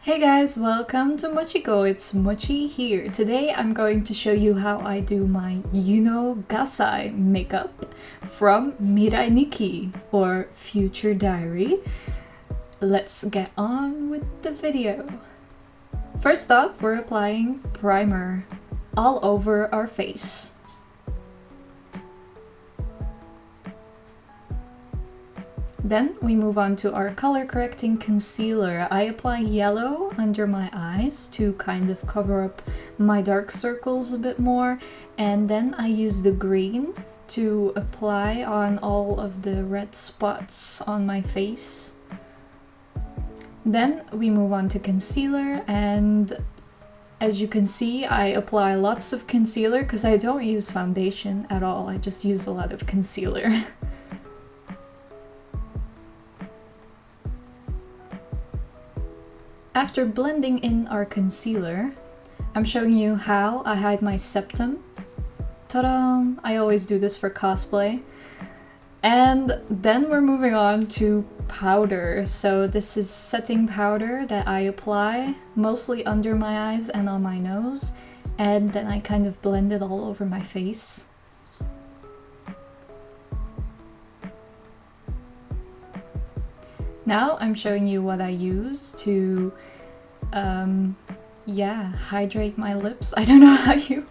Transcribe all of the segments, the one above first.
Hey guys, welcome to Mochiko. It's Mochi here. Today I'm going to show you how I do my Yuno Gasai makeup from Mirai Nikki or Future Diary. Let's get on with the video. First off, we're applying primer all over our face. Then we move on to our color correcting concealer. I apply yellow under my eyes to kind of cover up my dark circles a bit more, and then I use the green to apply on all of the red spots on my face. Then we move on to concealer, and as you can see, I apply lots of concealer because I don't use foundation at all. I just use a lot of concealer. After blending in our concealer, I'm showing you how I hide my septum. Ta-da! I always do this for cosplay. And then we're moving on to powder. So this is setting powder that I apply mostly under my eyes and on my nose. And then I kind of blend it all over my face. Now I'm showing you what I use to, hydrate my lips. I don't know how you...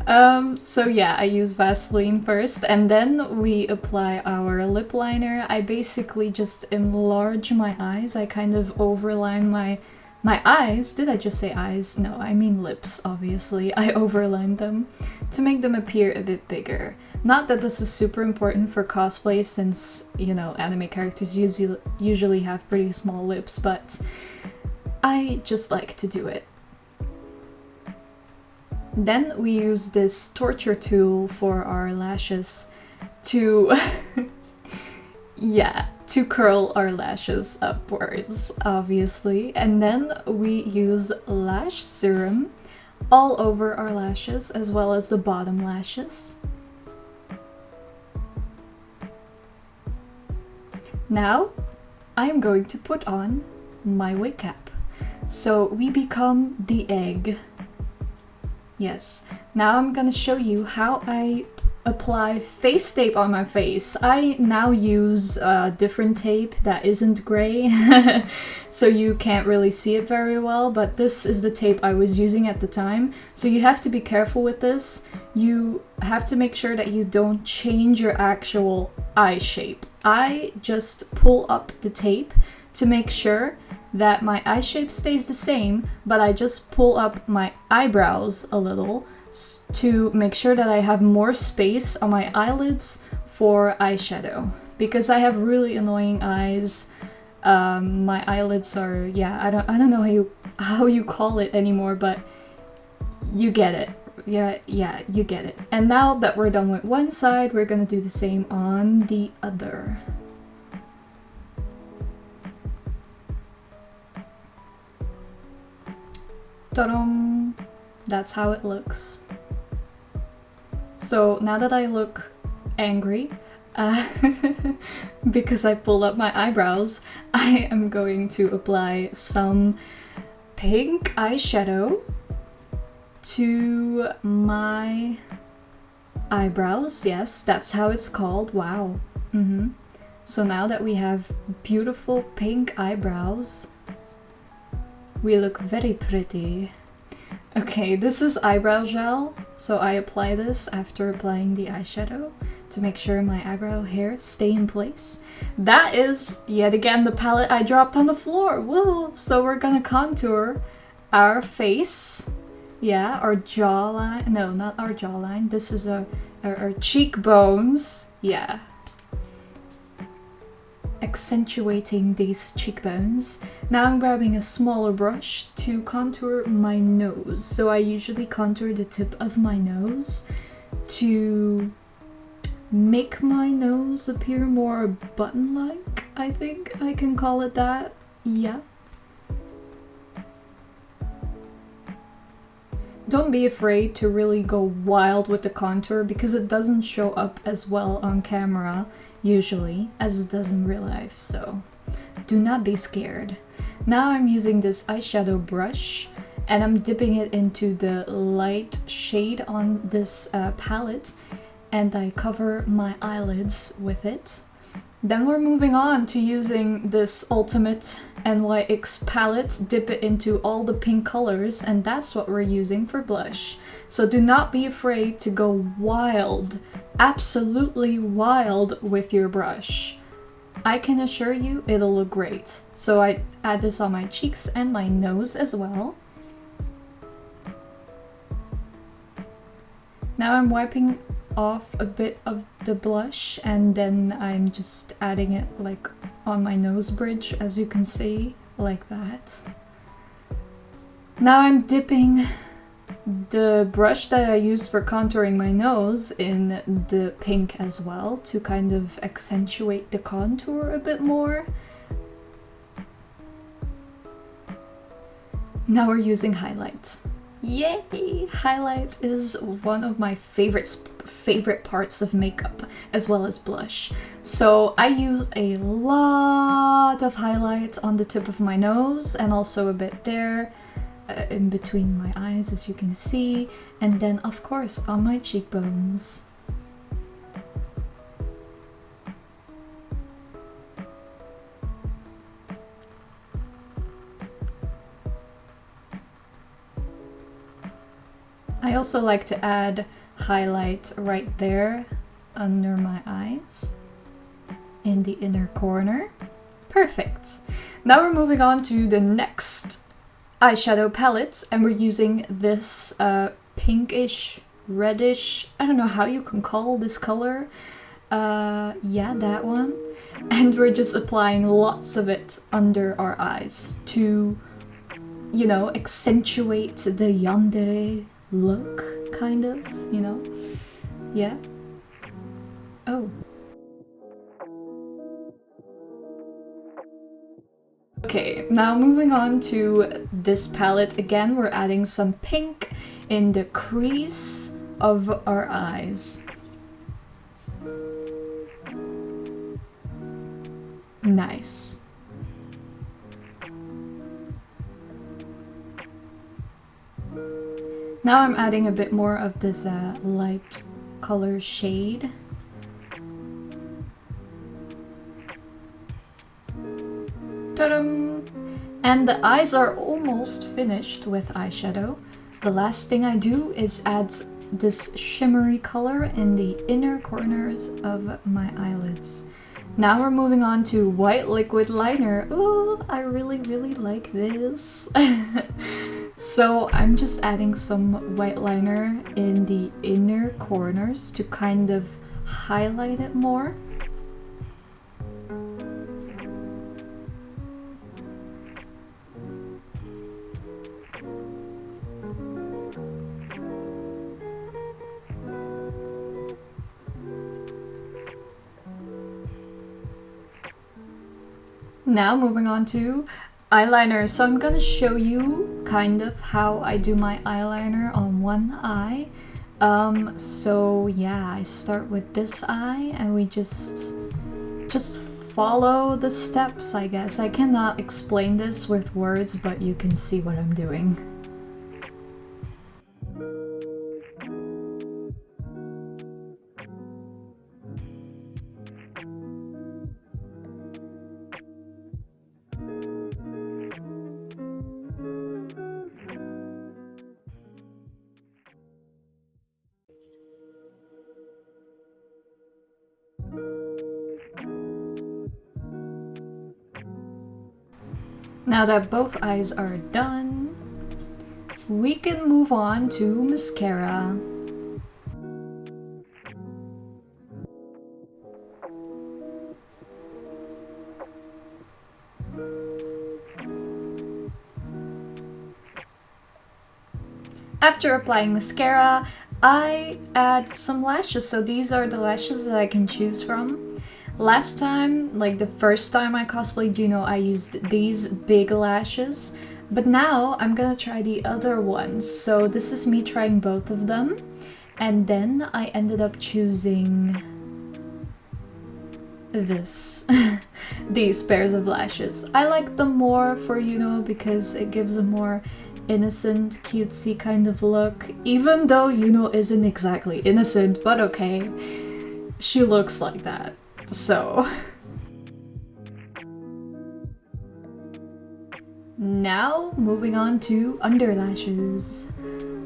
I use Vaseline first, and then we apply our lip liner. I basically just enlarge my eyes. I kind of overline my eyes. Did I just say eyes? No, I mean lips, obviously. I overline them to make them appear a bit bigger. Not that this is super important for cosplay since, you know, anime characters usually have pretty small lips, but I just like to do it. Then we use this torture tool for our lashes to, to curl our lashes upwards, obviously. And then we use lash serum all over our lashes as well as the bottom lashes. Now, I am going to put on my wig cap. So we become the egg. Yes. Now I'm gonna show you how I apply face tape on my face. I now use different tape that isn't gray, so you can't really see it very well, but this is the tape I was using at the time. So you have to be careful with this. You have to make sure that you don't change your actual eye shape. I just pull up the tape to make sure that my eye shape stays the same, but I just pull up my eyebrows a little to make sure that I have more space on my eyelids for eyeshadow. Because I have really annoying eyes. My eyelids are, I don't know how you call it anymore, but you get it. Yeah, you get it. And now that we're done with one side, we're gonna do the same on the other. Ta-dum! That's how it looks. So now that I look angry, because I pulled up my eyebrows, I am going to apply some pink eyeshadow to my eyebrows. Yes, that's how it's called. Wow. So now that we have beautiful pink eyebrows, we look very pretty. Okay, this is eyebrow gel, so I apply this after applying the eyeshadow to make sure my eyebrow hair stay in place. That is, yet again, the palette I dropped on the floor. Woo! So we're gonna contour our face. Yeah, our jawline. No, not our jawline. This is our cheekbones. Yeah. Accentuating these cheekbones. Now I'm grabbing a smaller brush to contour my nose. So I usually contour the tip of my nose to make my nose appear more button-like, I think I can call it that. Yeah. Don't be afraid to really go wild with the contour because it doesn't show up as well on camera usually as it does in real life, so do not be scared. Now I'm using this eyeshadow brush and I'm dipping it into the light shade on this palette, and I cover my eyelids with it. Then we're moving on to using this Ultimate NYX palette, dip it into all the pink colors, and that's what we're using for blush. So do not be afraid to go wild, absolutely wild with your brush. I can assure you it'll look great. So I add this on my cheeks and my nose as well. Now I'm wiping off a bit of the blush and then I'm just adding it like on my nose bridge, as you can see, like that. Now I'm dipping the brush that I used for contouring my nose in the pink as well to kind of accentuate the contour a bit more. Now we're using highlight. Yay! Highlight is one of my favorite parts of makeup, as well as blush. So I use a lot of highlight on the tip of my nose and also a bit there in between my eyes, as you can see, and then of course on my cheekbones. I also like to add highlight right there under my eyes in the inner corner. Perfect! Now we're moving on to the next eyeshadow palette, and we're using this pinkish, reddish, I don't know how you can call this color. Yeah, that one. And we're just applying lots of it under our eyes to, you know, accentuate the yandere look, kind of, you know? Yeah? Oh. Okay, now moving on to this palette again, we're adding some pink in the crease of our eyes. Nice. Now I'm adding a bit more of this light color shade. Ta-dum! And the eyes are almost finished with eyeshadow. The last thing I do is add this shimmery color in the inner corners of my eyelids. Now we're moving on to white liquid liner. Ooh, I really like this. So I'm just adding some white liner in the inner corners to kind of highlight it more. Now moving on to eyeliner. So I'm gonna show you kind of how I do my eyeliner on one eye. So yeah, I start with this eye and we just follow the steps, I guess. I cannot explain this with words, but you can see what I'm doing. Now that both eyes are done, we can move on to mascara. After applying mascara, I add some lashes. So these are the lashes that I can choose from. Last time, like the first time I cosplayed Yuno, I used these big lashes. But now I'm gonna try the other ones. So this is me trying both of them. And then I ended up choosing this. These pairs of lashes. I like them more for Yuno because it gives a more innocent, cutesy kind of look. Even though Yuno isn't exactly innocent, but okay. She looks like that, so... Now, moving on to under lashes.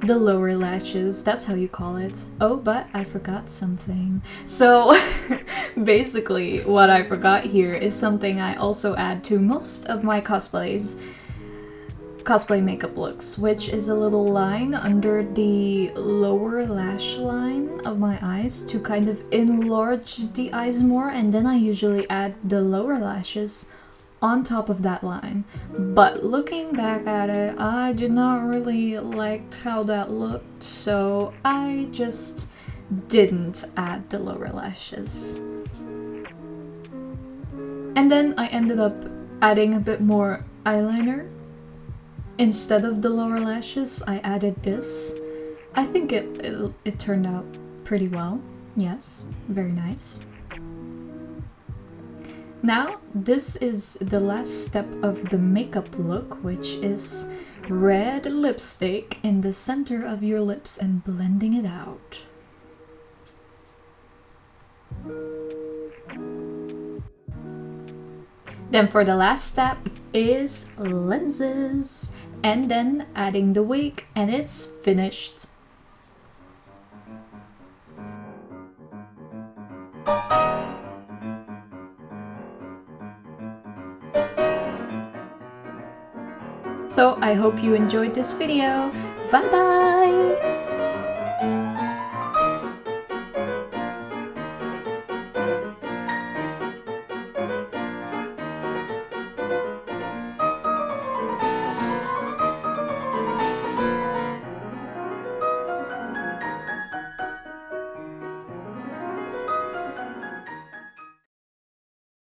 The lower lashes, that's how you call it. Oh, but I forgot something. So, basically, what I forgot here is something I also add to most of my cosplay makeup looks, which is a little line under the lower lash line of my eyes to kind of enlarge the eyes more, and then I usually add the lower lashes on top of that line. But looking back at it, I did not really like how that looked, so I just didn't add the lower lashes. And then I ended up adding a bit more eyeliner. Instead of the lower lashes, I added this. I think it turned out pretty well. Yes, very nice. Now, this is the last step of the makeup look, which is red lipstick in the center of your lips and blending it out. Then for the last step is lenses, and then adding the wig, and it's finished. So I hope you enjoyed this video. Bye bye!